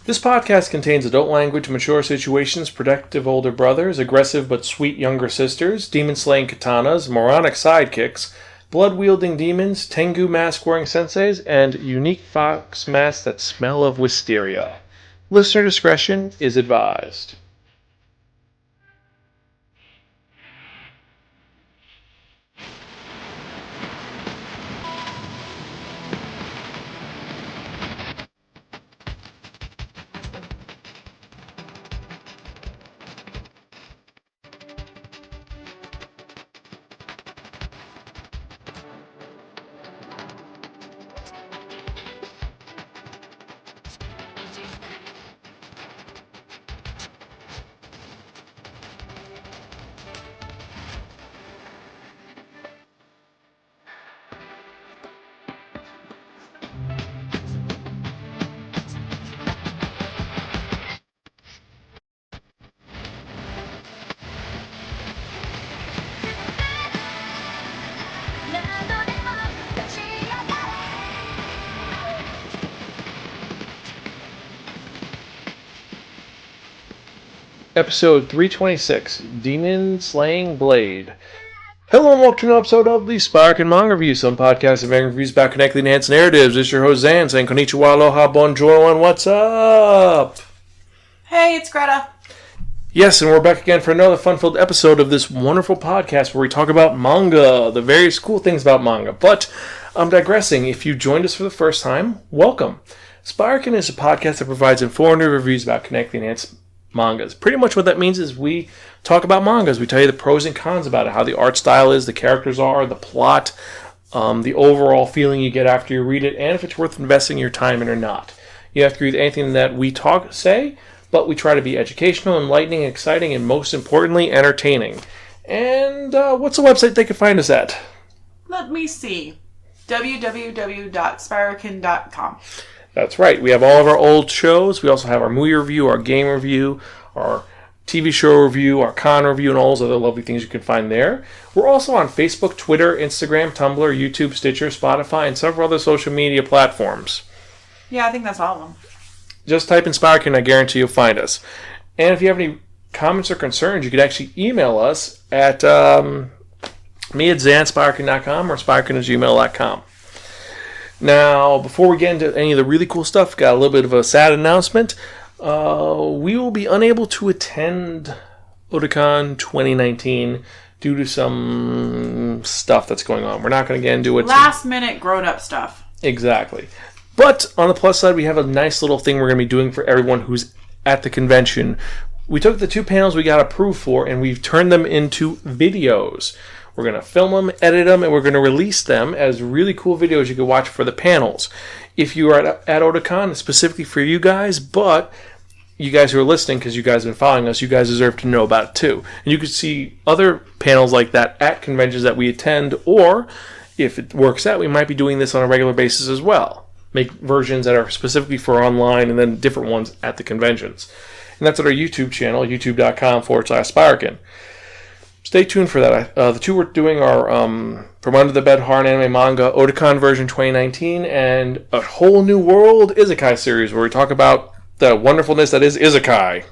This podcast contains adult language, mature situations, protective older brothers, aggressive but sweet younger sisters, demon-slaying katanas, moronic sidekicks, blood-wielding demons, tengu mask-wearing senseis, and unique fox masks that smell of wisteria. Listener discretion is advised. Episode 326, Demon Slaying Blade. Hello and welcome to an episode of the Spiraken Manga Review, some podcasts and manga reviews about connecting enhanced narratives. This is your host Xan saying konnichiwa, aloha, bonjour, and what's up? Hey, it's Greta. Yes, and we're back again for another fun-filled episode of this wonderful podcast where we talk about manga, the various cool things about manga. But I'm digressing. If you joined us for the first time, welcome. Spiraken is a podcast that provides informative reviews about connecting enhanced mangas. Pretty much what that means is we talk about mangas. We tell you the pros and cons about it, how the art style is, the characters are, the plot, the overall feeling you get after you read it, and if it's worth investing your time in or not. You have to read anything that we say, but we try to be educational, enlightening, exciting, and most importantly, entertaining. And what's the website they can find us at? Let me see. www.spiraken.com. That's right. We have all of our old shows. We also have our movie review, our game review, our TV show review, our con review, and all those other lovely things you can find there. We're also on Facebook, Twitter, Instagram, Tumblr, YouTube, Stitcher, Spotify, and several other social media platforms. Yeah, I think that's all of them. Just type in Spiraken, I guarantee you'll find us. And if you have any comments or concerns, you can actually email us at me at zanspiraken.com or spiraken@gmail.com. Now, before we get into any of the really cool stuff, got a little bit of a sad announcement. We will be unable to attend Otakon 2019 due to some stuff that's going on. We're not going to get into it. Last-minute grown-up stuff. Exactly. But on the plus side, we have a nice little thing we're going to be doing for everyone who's at the convention. We took the 2 panels we got approved for, and we've turned them into videos. We're going to film them, edit them, and we're going to release them as really cool videos you can watch for the panels. If you are at Otakon, it's specifically for you guys, but you guys who are listening, because you guys have been following us, you guys deserve to know about it too. And you can see other panels like that at conventions that we attend, or if it works out, we might be doing this on a regular basis as well. Make versions that are specifically for online and then different ones at the conventions. And that's at our YouTube channel, youtube.com/Spiraken. Stay tuned for that. The two we're doing are From Under the Bed Horror and Anime Manga, Otakon version 2019, and a whole new world Isekai series where we talk about the wonderfulness that is Isekai.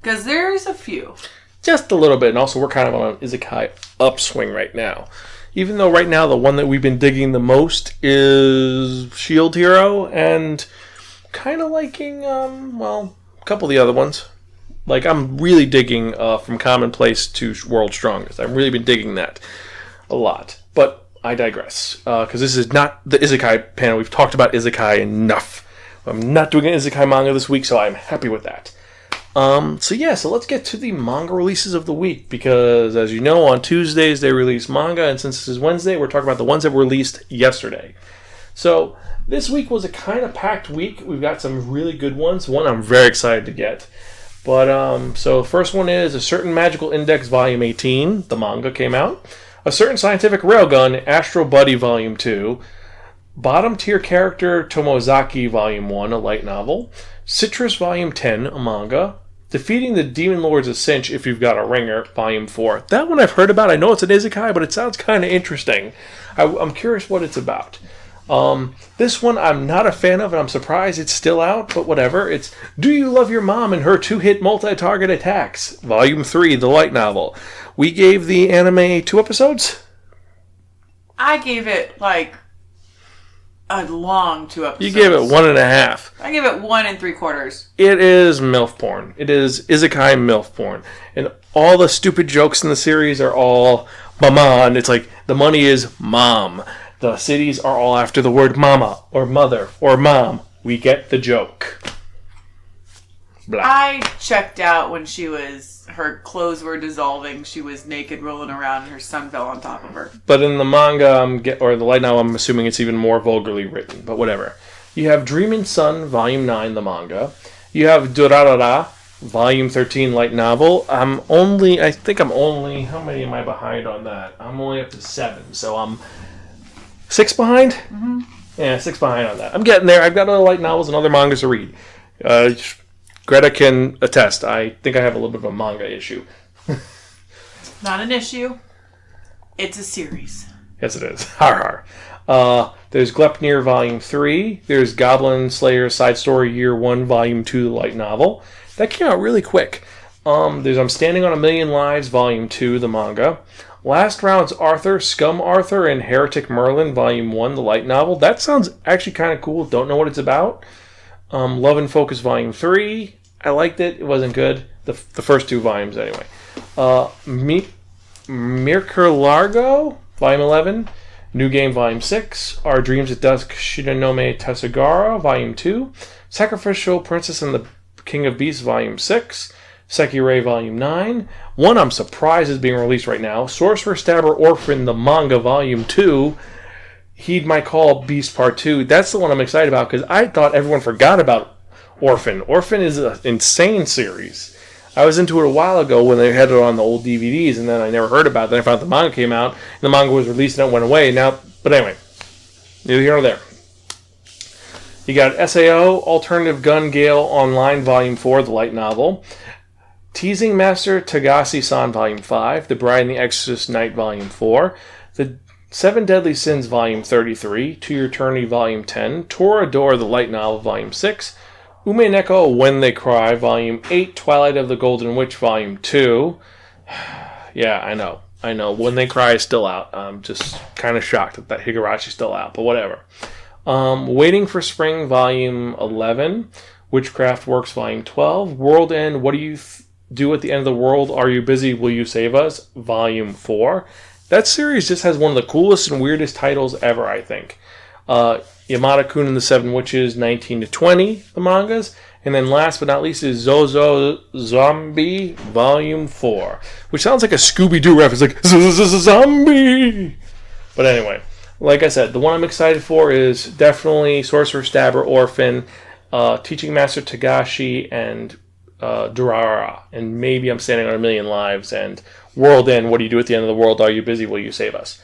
Because there's a few. Just a little bit, and also we're kind of on an Isekai upswing right now. Even though right now the one that we've been digging the most is Shield Hero, and kind of liking, a couple of the other ones. Like, I'm really digging From Commonplace to World's Strongest. I've really been digging that a lot. But I digress, because this is not the Isekai panel. We've talked about Isekai enough. I'm not doing an Isekai manga this week, so I'm happy with that. So let's get to the manga releases of the week, because as you know, on Tuesdays they release manga, and since this is Wednesday, we're talking about the ones that were released yesterday. So this week was a kind of packed week. We've got some really good ones. One I'm very excited to get. But, so the first one is A Certain Magical Index Volume 18, the manga came out. A Certain Scientific Railgun, Astro Buddy Volume 2. Bottom Tier Character Tomozaki Volume 1, a light novel. Citrus Volume 10, a manga. Defeating the Demon Lords of Cinch If You've Got a Ringer, Volume 4. That one I've heard about. I know it's an isekai, but it sounds kind of interesting. I'm curious what it's about. This one I'm not a fan of, and I'm surprised it's still out, but whatever. It's Do You Love Your Mom and Her Two-Hit Multi-Target Attacks, Volume 3, the light novel. We gave the anime 2 episodes? I gave it, like, a long 2 episodes. You gave it 1.5. I gave it 1 3/4. It is MILF porn. It is isekai MILF porn. And all the stupid jokes in the series are all mama, and it's like, the money is mom. The cities are all after the word mama, or mother, or mom. We get the joke. Blah. I checked out when her clothes were dissolving, she was naked rolling around, and her son fell on top of her. But in the manga, or the light novel, I'm assuming it's even more vulgarly written, but whatever. You have Dreamin' Sun, Volume 9, the manga. You have Durarara, Volume 13, light novel. I think I'm only, how many am I behind on that? I'm only up to 7, so I'm 6 behind? Mm-hmm. Yeah, 6 behind on that. I'm getting there. I've got other light novels and other mangas to read. Greta can attest. I think I have a little bit of a manga issue. Not an issue. It's a series. Yes, it is. Har har. There's Glepnir Volume 3. There's Goblin Slayer Side Story Year 1 Volume 2, the light novel. That came out really quick. There's I'm Standing on a Million Lives Volume 2, the manga. Last Round's Arthur, Scum Arthur, and Heretic Merlin Volume 1, the light novel. That sounds actually kind of cool. Don't know what it's about. Love and Focus Volume 3. I liked it. It wasn't good. The first 2 volumes, anyway. Mirker Largo, Volume 11. New Game, Volume 6. Our Dreams at Dusk, Shinonome Tesugara, Volume 2. Sacrificial Princess and the King of Beasts, Volume 6. Sekirei, Volume 9. One I'm surprised is being released right now. Sorcerer Stabber Orphan, the manga, Volume 2. Heed My Call, Beast Part 2. That's the one I'm excited about because I thought everyone forgot about Orphan. Orphan is an insane series. I was into it a while ago when they had it on the old DVDs, and then I never heard about it. Then I found the manga came out, and the manga was released and it went away. But anyway, neither here nor there. You got SAO, Alternative Gun Gale Online, Volume 4, the light novel. Teasing Master Tagashi-san, Volume 5. The Bride and the Exorcist Night, Volume 4. The 7 Deadly Sins, Volume 33. To Your Eternity, Volume 10. Torador, the light novel, Volume 6. Ume Neko, When They Cry, Volume 8. Twilight of the Golden Witch, Volume 2. Yeah, I know. When They Cry is still out. I'm just kind of shocked that Higurachi's still out, but whatever. Waiting for Spring, Volume 11. Witchcraft Works, Volume 12. World End, What Do You Do at the End of the World? Are You Busy? Will You Save Us? Volume 4. That series just has one of the coolest and weirdest titles ever, I think. Yamada-kun and the Seven Witches, 19 to 20, the mangas. And then last but not least is Zozo Zombie, Volume 4. Which sounds like a Scooby-Doo reference, like, Zombie! But anyway, like I said, the one I'm excited for is definitely Sorcerer Stabber Orphan, Teaching Master Tagashi, and Durarara. And maybe I'm Standing on a Million Lives, and World End, What Do You Do at the End of the World? Are You Busy? Will You Save Us?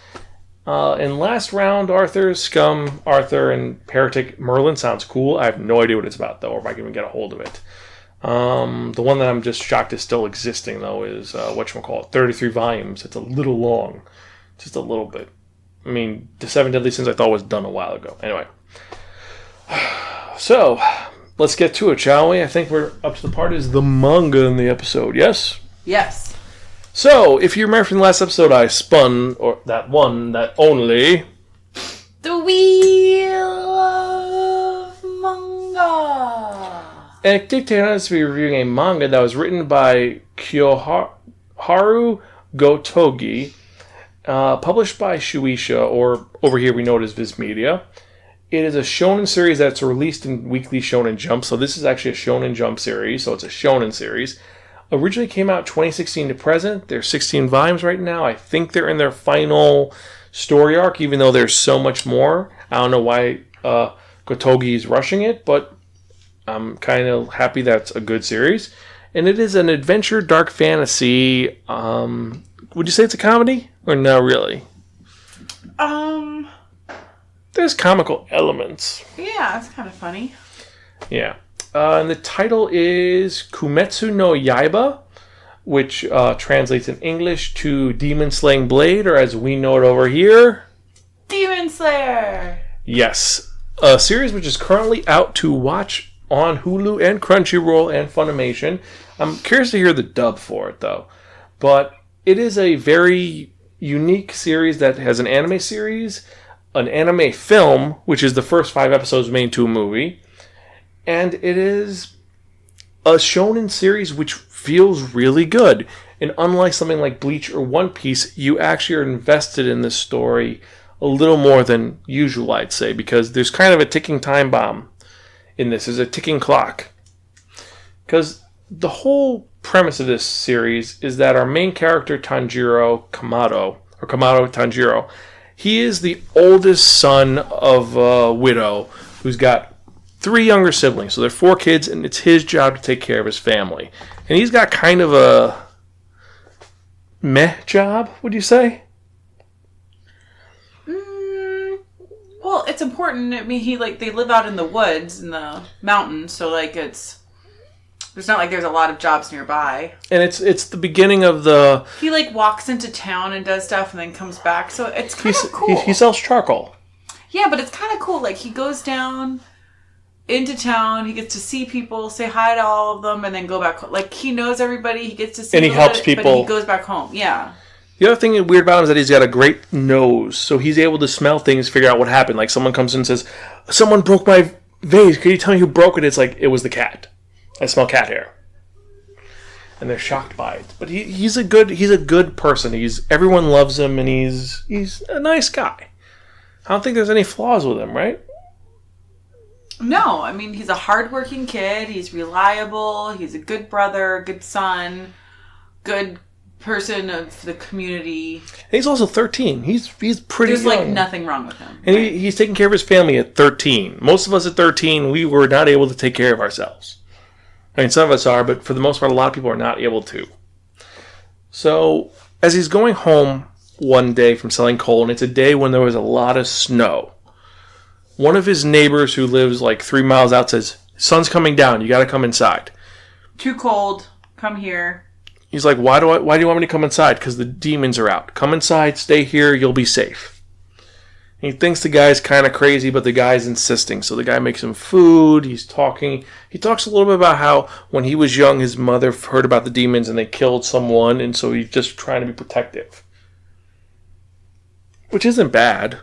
And Last Round, Arthur, Scum, Arthur, and Heretic Merlin sounds cool. I have no idea what it's about, though, or if I can even get a hold of it. The one that I'm just shocked is still existing, though, is, 33 volumes. It's a little long. Just a little bit. I mean, The 7 Deadly Sins I thought was done a while ago. Anyway. So, let's get to it, shall we? I think we're up to the part is the manga in the episode, yes? Yes. So, if you remember from the last episode, I spun, or that one, that only... The Wheel of Manga. And it dictated us to be reviewing a manga that was written by Koyoharu Gotouge, published by Shueisha, or over here we know it as Viz Media. It is a shonen series that's released in Weekly Shonen Jump, so this is actually a Shonen Jump series, so it's a shonen series. Originally came out 2016 to present. There's 16 volumes right now. I think they're in their final story arc, even though there's so much more. I don't know why Gotouge is rushing it, but I'm kind of happy that's a good series. And it is an adventure dark fantasy. Would you say it's a comedy? Or not really? There's comical elements. Yeah, it's kind of funny. Yeah. And the title is Kimetsu no Yaiba, which translates in English to Demon Slaying Blade, or as we know it over here... Demon Slayer! Yes. A series which is currently out to watch on Hulu and Crunchyroll and Funimation. I'm curious to hear the dub for it, though. But it is a very unique series that has an anime series, an anime film, which is the first 5 episodes made into a movie, and it is a shonen series which feels really good. And unlike something like Bleach or One Piece, you actually are invested in this story a little more than usual, I'd say, because there's kind of a ticking time bomb in this. There's a ticking clock. Because the whole premise of this series is that our main character, Tanjiro Kamado, or Kamado Tanjiro, he is the oldest son of a widow who's got 3 younger siblings. So they're 4 kids, and it's his job to take care of his family. And he's got kind of a meh job, would you say? Well, it's important. I mean, they live out in the woods, in the mountains, so it's not like there's a lot of jobs nearby. And it's the beginning of the... He walks into town and does stuff and then comes back, so it's kind of cool. He sells charcoal. Yeah, but it's kind of cool. He goes down into town, he gets to see people, say hi to all of them, and then go back home. He knows everybody, he gets to see and he helps people. But he goes back home, yeah. The other thing weird about him is that he's got a great nose, so he's able to smell things, figure out what happened. Someone comes in and says, someone broke my vase, can you tell me who broke it? It's it was the cat. I smell cat hair. And they're shocked by it. But he's a good person. Everyone loves him, and he's a nice guy. I don't think there's any flaws with him, right? No, I mean, he's a hardworking kid. He's reliable. He's a good brother, good son, good person of the community. And he's also 13. He's pretty young. There's nothing wrong with him. And right? He's taking care of his family at 13. Most of us at 13, we were not able to take care of ourselves. I mean, some of us are, but for the most part, a lot of people are not able to. So, as he's going home one day from selling coal, and it's a day when there was a lot of snow, one of his neighbors who lives 3 miles out says, sun's coming down, you gotta come inside. Too cold, come here. He's like, why do you want me to come inside? Because the demons are out. Come inside, stay here, you'll be safe. And he thinks the guy's kind of crazy, but the guy's insisting. So the guy makes him food, he's talking. He talks a little bit about how when he was young, his mother heard about the demons and they killed someone, and so he's just trying to be protective. Which isn't bad.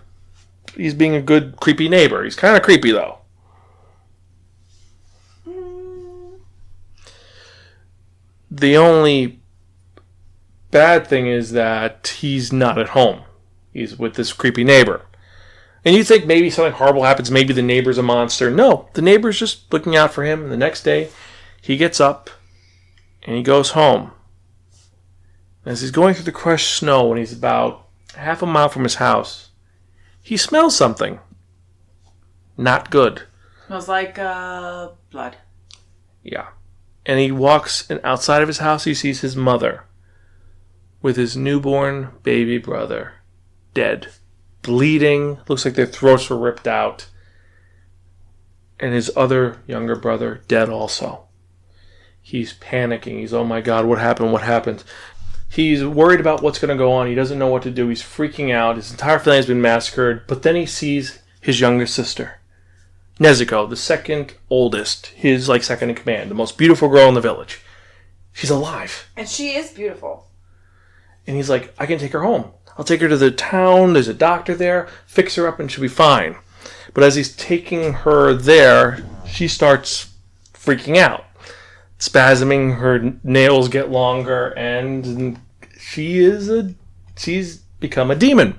He's being a good, creepy neighbor. He's kind of creepy, though. The only bad thing is that he's not at home. He's with this creepy neighbor. And you think maybe something horrible happens. Maybe the neighbor's a monster. No, the neighbor's just looking out for him. And the next day, he gets up and he goes home. As he's going through the crushed snow and he's about half a mile from his house, he smells something. Not good. Smells like blood. Yeah. And he walks, and outside of his house, he sees his mother with his newborn baby brother, dead, bleeding. Looks like their throats were ripped out. And his other younger brother, dead also. He's panicking. He's, oh my God, what happened? What happened? He's worried about what's going to go on. He doesn't know what to do. He's freaking out. His entire family has been massacred. But then he sees his younger sister, Nezuko, the second oldest, his second in command, the most beautiful girl in the village. She's alive. And she is beautiful. And he's like, I can take her home. I'll take her to the town. There's a doctor there. Fix her up and she'll be fine. But as he's taking her there, she starts freaking out. Spasming, her nails get longer, and she's become a demon.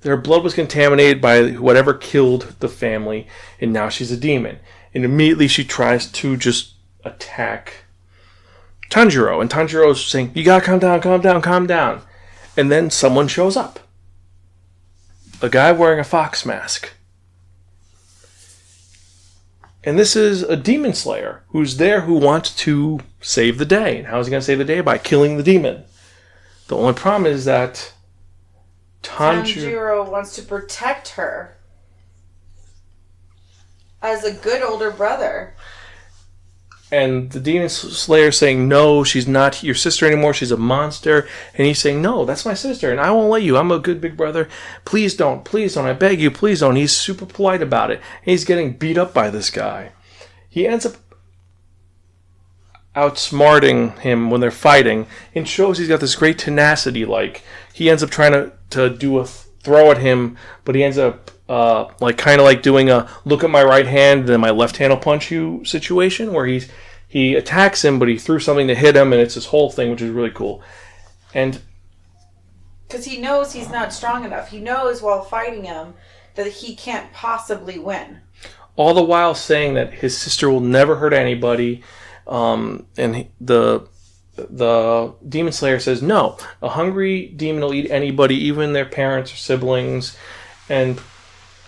Her blood was contaminated by whatever killed the family, and now she's a demon. And immediately she tries to just attack Tanjiro, and Tanjiro is saying, you gotta calm down, calm down, calm down. And then someone shows up. A guy wearing a fox mask. And this is a demon slayer who's there who wants to save the day. And how is he going to save the day? By killing the demon. The only problem is that Tanjiro wants to protect her as a good older brother. And the Demon Slayer saying, no, she's not your sister anymore. She's a monster. And he's saying, no, that's my sister. And I won't let you. I'm a good big brother. Please don't. Please don't. I beg you. Please don't. He's super polite about it. And he's getting beat up by this guy. He ends up outsmarting him when they're fighting. And shows he's got this great tenacity. Like, he ends up trying to do a throw at him. But he ends up kind of like doing a look at my right hand, then my left hand will punch you situation, where he attacks him, but he threw something to hit him, and it's this whole thing, which is really cool. And because he knows he's not strong enough, he knows while fighting him that he can't possibly win. All the while saying that his sister will never hurt anybody, the Demon Slayer says no. A hungry demon will eat anybody, even their parents or siblings, and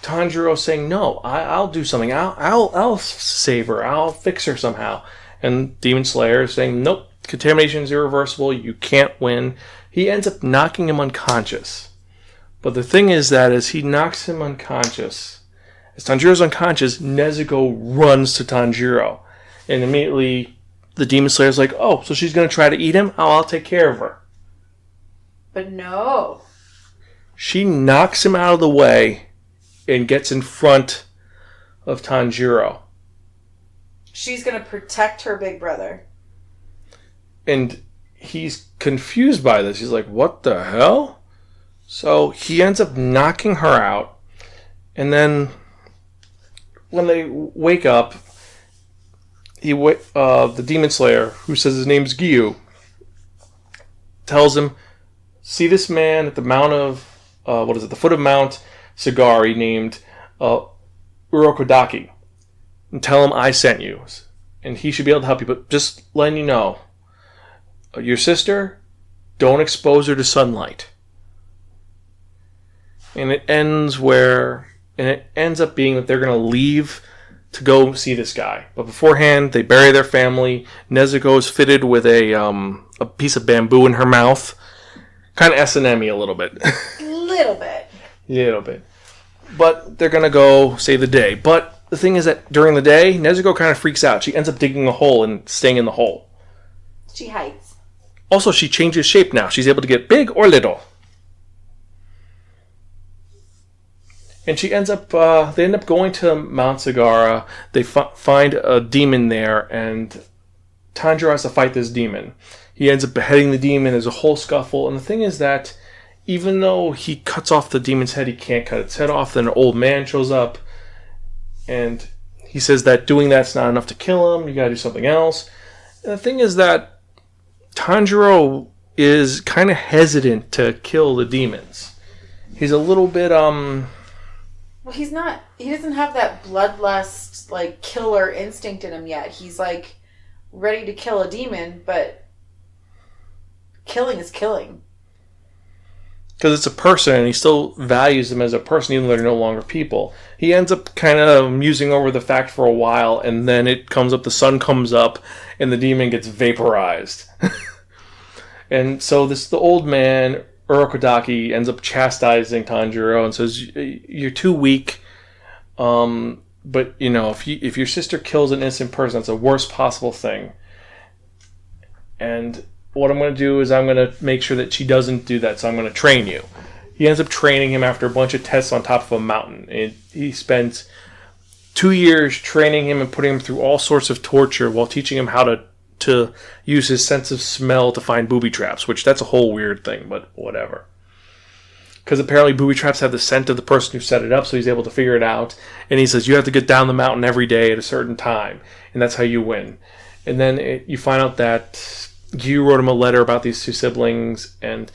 Tanjiro saying, no, I'll do something. I'll save her. I'll fix her somehow. And Demon Slayer is saying, nope, contamination is irreversible. You can't win. He ends up knocking him unconscious. But the thing is that as he knocks him unconscious, as Tanjiro's unconscious, Nezuko runs to Tanjiro. And immediately the Demon Slayer's like, oh, so she's going to try to eat him? Oh, I'll take care of her. But no. She knocks him out of the way and gets in front of Tanjiro. She's going to protect her big brother. And he's confused by this. He's like, what the hell? So he ends up knocking her out. And then when they wake up, the Demon Slayer, who says his name's Gyu, tells him, see this man at the mount of, the foot of Mount Sagari named Urokodaki, and tell him I sent you, and he should be able to help you. But just letting you know, your sister, don't expose her to sunlight. And it ends up being that they're going to leave to go see this guy. But beforehand, they bury their family. Nezuko is fitted with a piece of bamboo in her mouth, kind of S&M-y a little bit. Little bit. But they're going to go save the day. But the thing is that during the day, Nezuko kind of freaks out. She ends up digging a hole and staying in the hole. She hides. Also, she changes shape now. She's able to get big or little. And she ends up, they end up going to Mount Sagara. They find a demon there, and Tanjiro has to fight this demon. He ends up beheading the demon. There's a whole scuffle. And the thing is that even though he cuts off the demon's head, he can't cut its head off. Then an old man shows up, and he says that doing that's not enough to kill him. You gotta do something else. And the thing is that Tanjiro is kind of hesitant to kill the demons. He's a little bit, Well, he doesn't have that bloodlust, like, killer instinct in him yet. He's, like, ready to kill a demon, but killing is killing. Because it's a person, and he still values them as a person, even though they're no longer people. He ends up kind of musing over the fact for a while, and then the sun comes up, and the demon gets vaporized. And so the old man, Urokodaki, ends up chastising Tanjiro and says, you're too weak, but, if your sister kills an innocent person, that's the worst possible thing. And what I'm going to do is I'm going to make sure that she doesn't do that, so I'm going to train you. He ends up training him after a bunch of tests on top of a mountain. And he spent 2 years training him and putting him through all sorts of torture while teaching him how to use his sense of smell to find booby traps, which that's a whole weird thing, but whatever. Because apparently booby traps have the scent of the person who set it up, so he's able to figure it out. And he says, you have to get down the mountain every day at a certain time, and that's how you win. And then you find out that Gyu wrote him a letter about these two siblings, and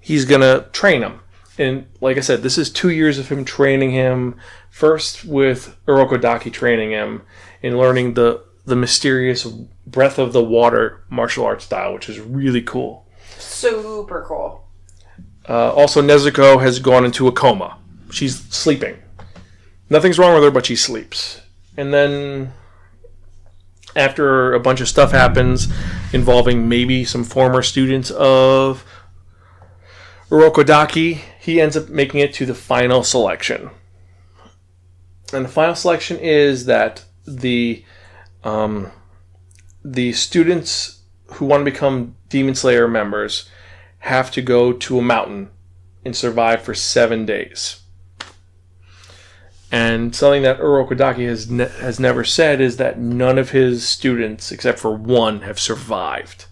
he's going to train them. And like I said, this is 2 years of him training him, first with Urokodaki training him, and learning the mysterious Breath of the Water martial arts style, which is really cool. Super cool. Also, Nezuko has gone into a coma. She's sleeping. Nothing's wrong with her, but she sleeps. And then, after a bunch of stuff happens involving maybe some former students of Urokodaki, he ends up making it to the final selection. And the final selection is that the the students who want to become Demon Slayer members have to go to a mountain and survive for 7 days. And something that Urokodaki has never said is that none of his students, except for one, have survived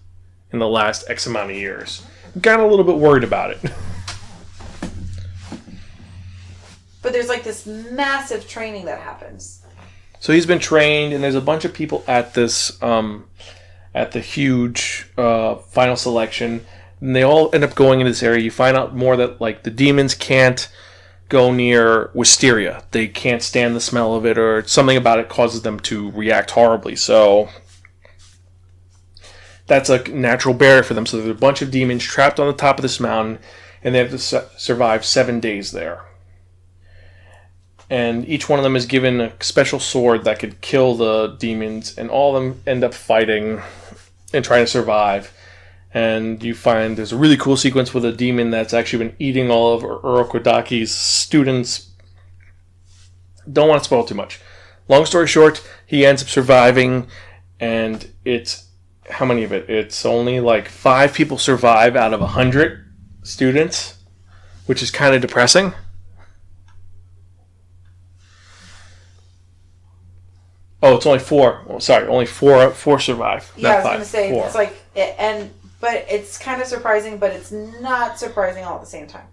in the last X amount of years. Got a little bit worried about it. But there's like this massive training that happens. So he's been trained, and there's a bunch of people at this, at the huge final selection, and they all end up going into this area. You find out more that like the demons can't go near wisteria. They can't stand the smell of it, or something about it causes them to react horribly. So that's a natural barrier for them. So there's a bunch of demons trapped on the top of this mountain, and they have to survive 7 days there. And each one of them is given a special sword that could kill the demons, and all of them end up fighting and trying to survive. And you find there's a really cool sequence with a demon that's actually been eating all of Urokodaki's students. Don't want to spoil too much. Long story short, he ends up surviving, and it's, how many of it? It's only like 5 people survive out of 100 students, which is kind of depressing. Oh, it's only 4. Oh, sorry, only 4 survive. Yeah, I was 5, going to say, 4. it's like, but it's kind of surprising, but it's not surprising all at the same time.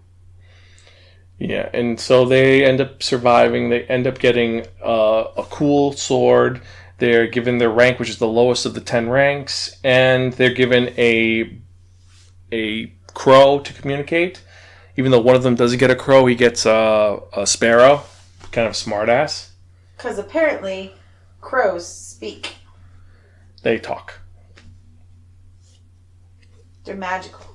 Yeah, and so they end up surviving. They end up getting a cool sword. They're given their rank, which is the lowest of the 10 ranks, and they're given a crow to communicate. Even though one of them doesn't get a crow, he gets a sparrow. Kind of smartass. Because apparently, crows speak. They talk. They're magical.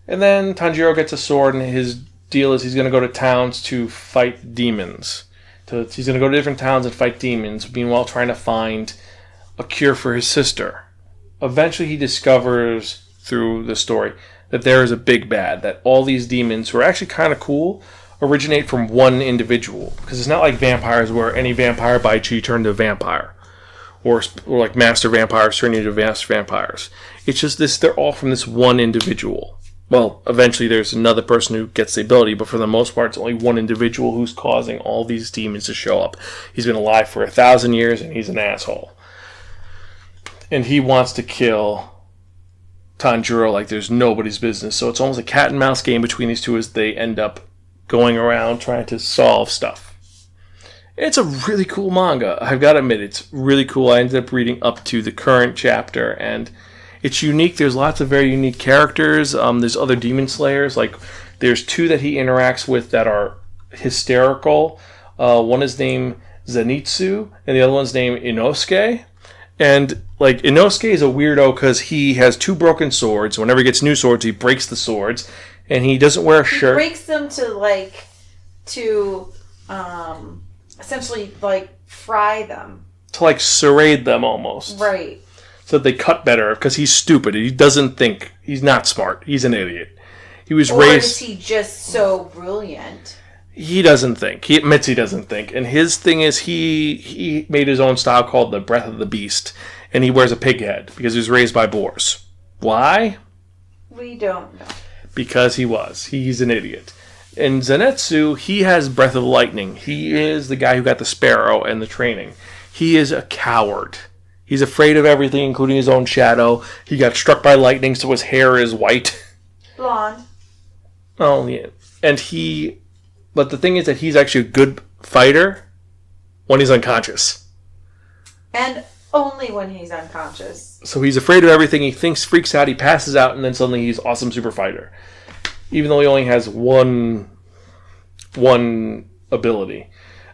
And then Tanjiro gets a sword, and his deal is he's going to go to towns to fight demons. He's going to go to different towns and fight demons, meanwhile trying to find a cure for his sister. Eventually he discovers, through the story, that there is a big bad, that all these demons, who are actually kind of cool, originate from one individual. Because it's not like vampires where any vampire bites you turn to a vampire. Or like master vampires turn into master vampires. It's just this, they're all from this one individual. Well, eventually there's another person who gets the ability, but for the most part it's only one individual who's causing all these demons to show up. He's been alive for 1,000 years and he's an asshole. And he wants to kill Tanjiro like there's nobody's business. So it's almost a cat and mouse game between these two as they end up going around trying to solve stuff. It's a really cool manga. I've got to admit, it's really cool. I ended up reading up to the current chapter, and it's unique. There's lots of very unique characters. There's other demon slayers. Like, there's 2 that he interacts with that are hysterical. One is named Zenitsu, and the other one's named Inosuke. And, like, Inosuke is a weirdo because he has 2 broken swords. Whenever he gets new swords, he breaks the swords. And he doesn't wear a shirt. He breaks them to essentially, like, fry them. To, like, serrate them almost. Right. So that they cut better, because he's stupid. He doesn't think. He's not smart. He's an idiot. He was raised... Or is he just so brilliant? He doesn't think. He admits he doesn't think. And his thing is he made his own style called the Breath of the Beast. And he wears a pig head, because he was raised by boars. Why? We don't know. Because he was. He's an idiot. In Zenitsu, he has Breath of Lightning. He is the guy who got the sparrow and the training. He is a coward. He's afraid of everything, including his own shadow. He got struck by lightning, so his hair is white. Blonde. Oh, yeah. And but the thing is that he's actually a good fighter when he's unconscious. And only when he's unconscious. So he's afraid of everything. He freaks out, he passes out, and then suddenly he's awesome super fighter. Even though he only has one ability.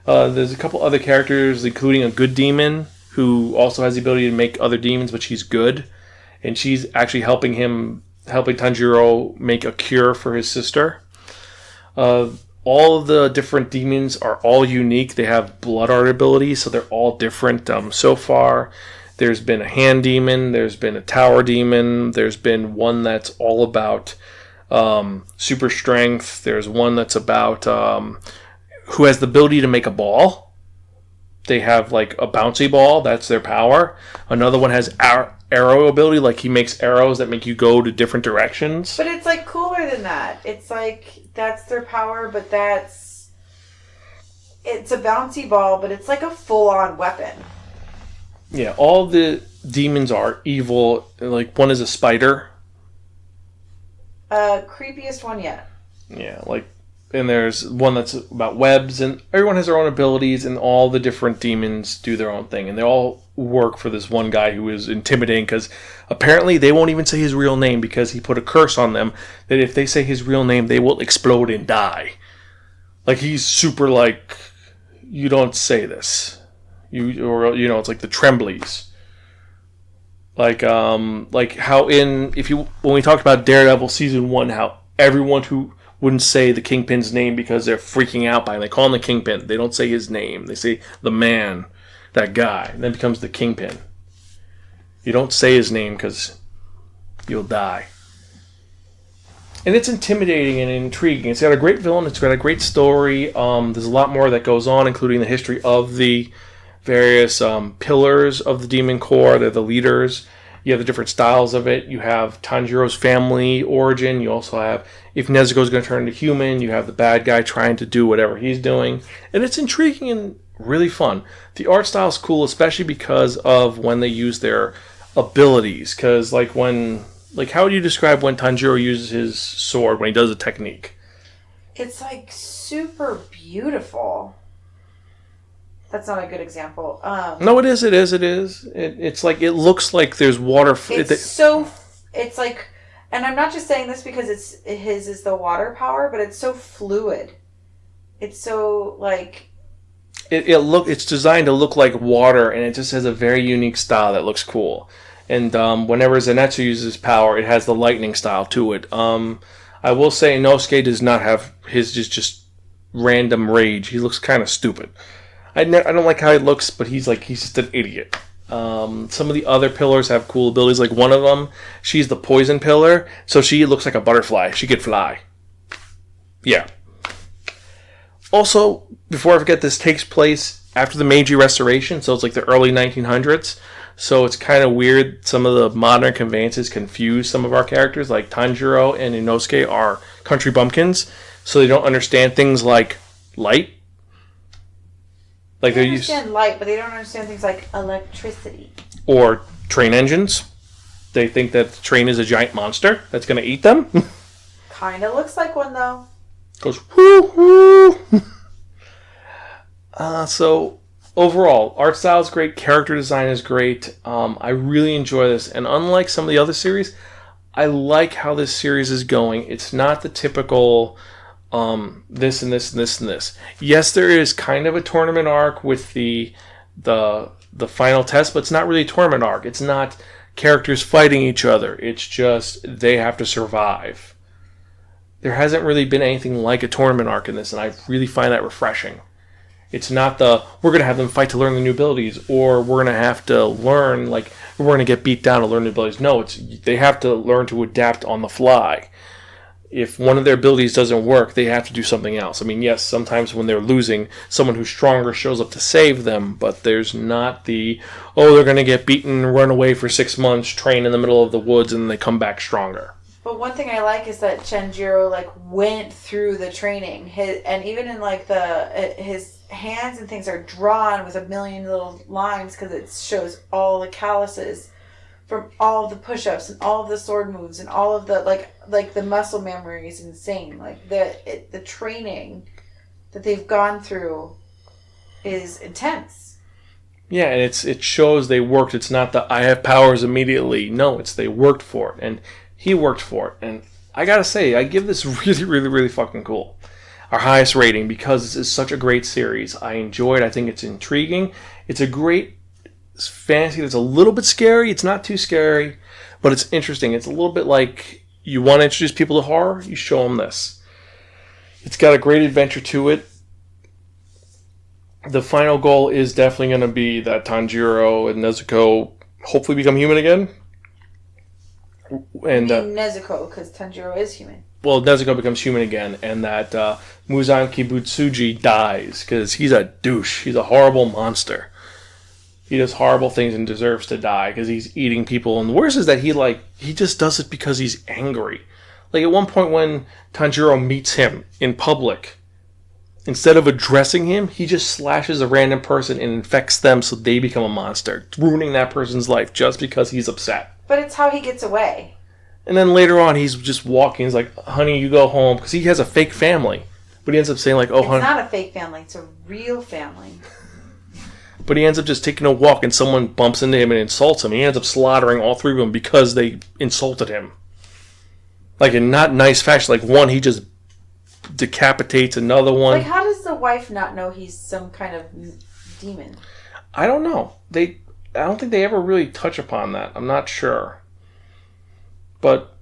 There's a couple other characters, including a good demon, who also has the ability to make other demons, but she's good. And she's actually helping Tanjiro make a cure for his sister. All of the different demons are all unique. They have blood art abilities, so they're all different. So far, there's been a hand demon, there's been a tower demon, there's been one that's all about super strength. There's one that's about who has the ability to make a ball. they have like a bouncy ball. That's their power. Another one has arrow ability. Like he makes arrows that make you go to different directions. But it's like cooler than that. It's like that's their power, but it's a bouncy ball, but it's like a full-on weapon. Yeah, all the demons are evil. Like one is a spider. Creepiest one yet. Yeah, like, and there's one that's about webs, and everyone has their own abilities, and all the different demons do their own thing, and they all work for this one guy who is intimidating, because apparently they won't even say his real name, because he put a curse on them, that if they say his real name, they will explode and die. Like, he's super, like, you don't say this. It's like the Trembleys. Like how when we talked about Daredevil season 1, how everyone who wouldn't say the Kingpin's name because they're freaking out by him. They call him the Kingpin. They don't say his name. They say the man, that guy, and then becomes the Kingpin. You don't say his name because you'll die. And it's intimidating and intriguing. It's got a great villain. It's got a great story. There's a lot more that goes on, including the history of the various pillars of the Demon Corps. They're the leaders. You have the different styles of it. You have Tanjiro's family origin. You also have, if Nezuko's going to turn into human, you have the bad guy trying to do whatever he's doing. And it's intriguing and really fun. The art style is cool, especially because of when they use their abilities. Because, how would you describe when Tanjiro uses his sword, when he does a technique? It's, like, super beautiful. That's not a good example. No, it is. It's like, it looks like there's water. It's like, and I'm not just saying this because his is the water power, but it's so fluid. It's so, like... It's designed to look like water, and it just has a very unique style that looks cool. And whenever Zenitsu uses power, it has the lightning style to it. I will say Inosuke does not have his just random rage. He looks kind of stupid. I don't like how he looks, but he's just an idiot. Some of the other pillars have cool abilities. Like one of them, she's the poison pillar, so she looks like a butterfly. She could fly. Yeah. Also, before I forget, this takes place after the Meiji Restoration, so it's like the early 1900s. So it's kind of weird. Some of the modern conveyances confuse some of our characters. Like Tanjiro and Inosuke are country bumpkins, so they don't understand things like light. They understand light, but they don't understand things like electricity. Or train engines. They think that the train is a giant monster that's going to eat them. Kind of looks like one, though. Goes, whoo, whoo. So, overall, art style is great. Character design is great. I really enjoy this. And unlike some of the other series, I like how this series is going. It's not the typical... this and this and this and this. Yes, there is kind of a tournament arc with the final test, but it's not really a tournament arc. It's not characters fighting each other. It's just they have to survive. There hasn't really been anything like a tournament arc in this, and I really find that refreshing. It's not we're going to have them fight to learn the new abilities, or we're going to have to learn, we're going to get beat down to learn the abilities. No, they have to learn to adapt on the fly. If one of their abilities doesn't work, they have to do something else. I mean, yes, sometimes when they're losing, someone who's stronger shows up to save them, but there's not they're going to get beaten, run away for 6 months, train in the middle of the woods, and then they come back stronger. But one thing I like is that Chenjiro, went through the training. And even in, his hands and things are drawn with a million little lines because it shows all the calluses from all of the push-ups and all of the sword moves and all of the the muscle memory is insane. The training that they've gone through is intense. Yeah, and it shows they worked. It's not that I have powers immediately. No, it's they worked for it, and he worked for it. And I gotta say, I give this really, really, really fucking cool. Our highest rating because this is such a great series. I enjoy it. I think it's intriguing. It's a great fantasy that's a little bit scary. It's not too scary, but it's interesting. It's a little bit like you want to introduce people to horror, you show them this. It's got a great adventure to it. The final goal is definitely going to be that Tanjiro and Nezuko hopefully become human again. And Nezuko, because Tanjiro is human. well, Nezuko becomes human again, and that Muzan Kibutsuji dies because he's a douche. He's a horrible monster. He does horrible things and deserves to die because he's eating people. And the worst is that he just does it because he's angry. Like at one point when Tanjiro meets him in public, instead of addressing him, he just slashes a random person and infects them so they become a monster, ruining that person's life just because he's upset. But it's how he gets away. And then later on, he's just walking. He's like, honey, you go home. Because he has a fake family. But he ends up saying like, oh, honey. It's not a fake family. It's a real family. But he ends up just taking a walk and someone bumps into him and insults him. He ends up slaughtering all three of them because they insulted him. Like in not nice fashion. Like one, he just decapitates another one. Like how does the wife not know he's some kind of demon? I don't know. I don't think they ever really touch upon that. I'm not sure. But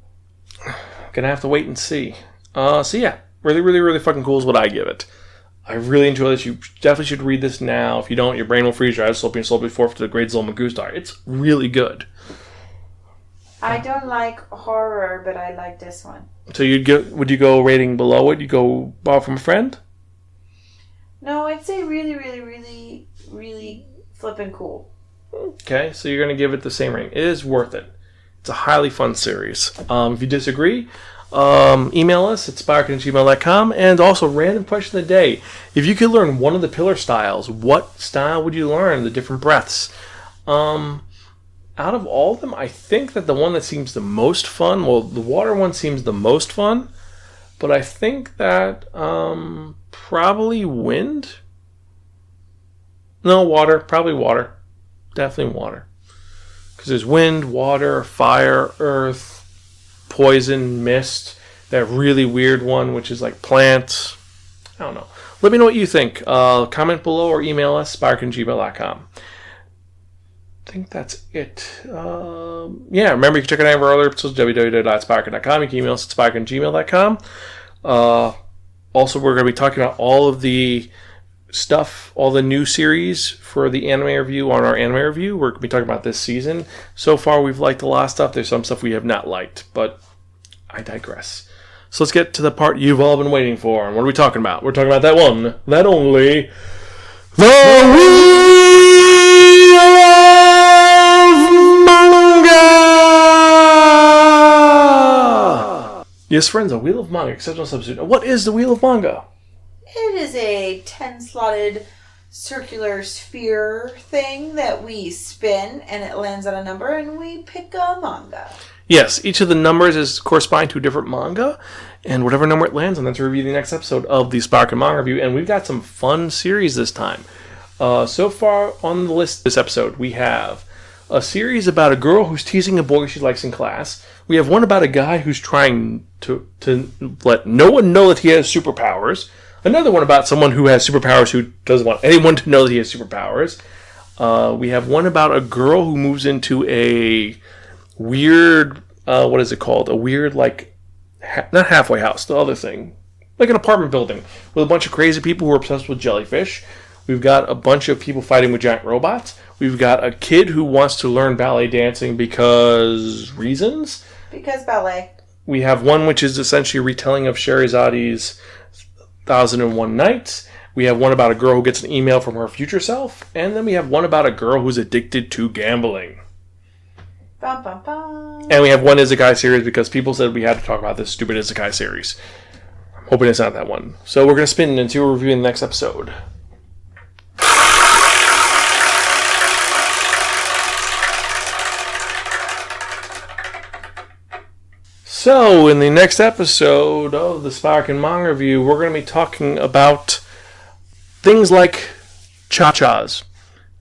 gonna have to wait and see. So yeah, really, really, really fucking cool is what I give it. I really enjoy this. You definitely should read this now. If you don't, your brain will freeze. Your eyes will open your soul before to the great Zolman Gustar. It's really good. I don't like horror, but I like this one. So would you go rating below it? You go borrow from a friend? No, I'd say really, really, really, really flippin' cool. Okay, so you're gonna give it the same rating. It is worth it. It's a highly fun series. If you disagree, email us at spiraken@gmail.com. And also, random question of the day. If you could learn one of the pillar styles, what style would you learn? The different breaths. Out of all of them, I think that the one that seems the most fun, well, the water one seems the most fun. But I think that probably wind? No, water. Probably water. Definitely water. Because there's wind, water, fire, earth, poison, mist. That really weird one, which is like plants. I don't know. Let me know what you think. Comment below or email us, spiraken@gmail.com. I think that's it. Yeah, remember you can check out any of our other episodes, www.spiraken.com. You can email us at spiraken@gmail.com. Also, we're going to be talking about all of the stuff, all the new series for the anime review on our anime review. We're going to be talking about this season. So far, we've liked a lot of stuff. There's some stuff we have not liked, but I digress. So let's get to the part you've all been waiting for. And what are we talking about? We're talking about that one, that only, the Wheel of Manga! Yes, friends, a Wheel of Manga, exceptional substitute. What is the Wheel of Manga? It is a 10-slotted circular sphere thing that we spin, and it lands on a number, and we pick a manga. Yes, each of the numbers is corresponding to a different manga, and whatever number it lands on, that's review the next episode of the Spiraken Manga Review, and we've got some fun series this time. So far on the list this episode, we have a series about a girl who's teasing a boy she likes in class. We have one about a guy who's trying to let no one know that he has superpowers. Another one about someone who has superpowers who doesn't want anyone to know that he has superpowers. We have one about a girl who moves into a weird, what is it called? A weird, like, not halfway house, the other thing. Like an apartment building with a bunch of crazy people who are obsessed with jellyfish. We've got a bunch of people fighting with giant robots. We've got a kid who wants to learn ballet dancing because reasons. Because ballet. We have one which is essentially a retelling of Shehrazade's 1001 Nights. We have one about a girl who gets an email from her future self. And then we have one about a girl who's addicted to gambling. Bum, bum, bum. And we have one Isekai series because people said we had to talk about this stupid Isekai series. I'm hoping it's not that one. So we're going to spin and see what we're reviewing the next episode. So, in the next episode of the Spiraken Manga Review, we're going to be talking about things like cha-chas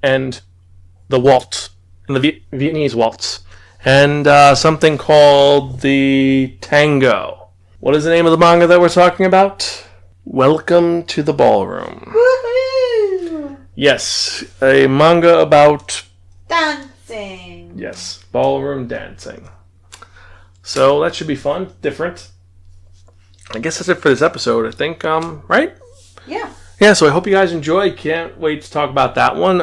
and the waltz, and the Vietnamese waltz, and something called the tango. What is the name of the manga that we're talking about? Welcome to the Ballroom. Woohoo! Yes, a manga about Dancing. yes, ballroom dancing. So that should be fun, different. I guess that's it for this episode, I think, right? Yeah. Yeah, so I hope you guys enjoy. Can't wait to talk about that one.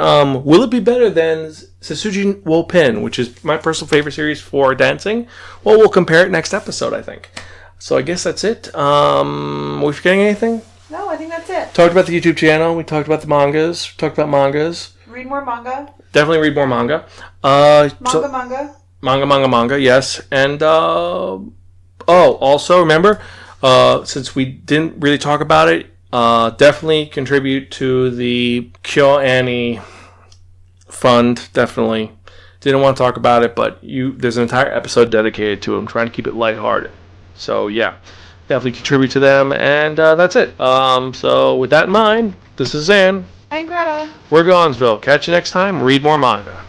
Will it be better than Setsuji wo Pen, which is my personal favorite series for dancing? Well, we'll compare it next episode, I think. So I guess that's it. We forgetting anything? No, I think that's it. Talked about the YouTube channel. We talked about the mangas. Talked about mangas. Read more manga. Definitely read more manga. Manga. Yes, and also remember, since we didn't really talk about it, definitely contribute to the KyoAni fund. Definitely didn't want to talk about it, but there's an entire episode dedicated to it. I'm trying to keep it lighthearted. So yeah, definitely contribute to them, and that's it. So with that in mind, this is Xan. I'm Greta. We're Gonzville. Catch you next time. Read more manga.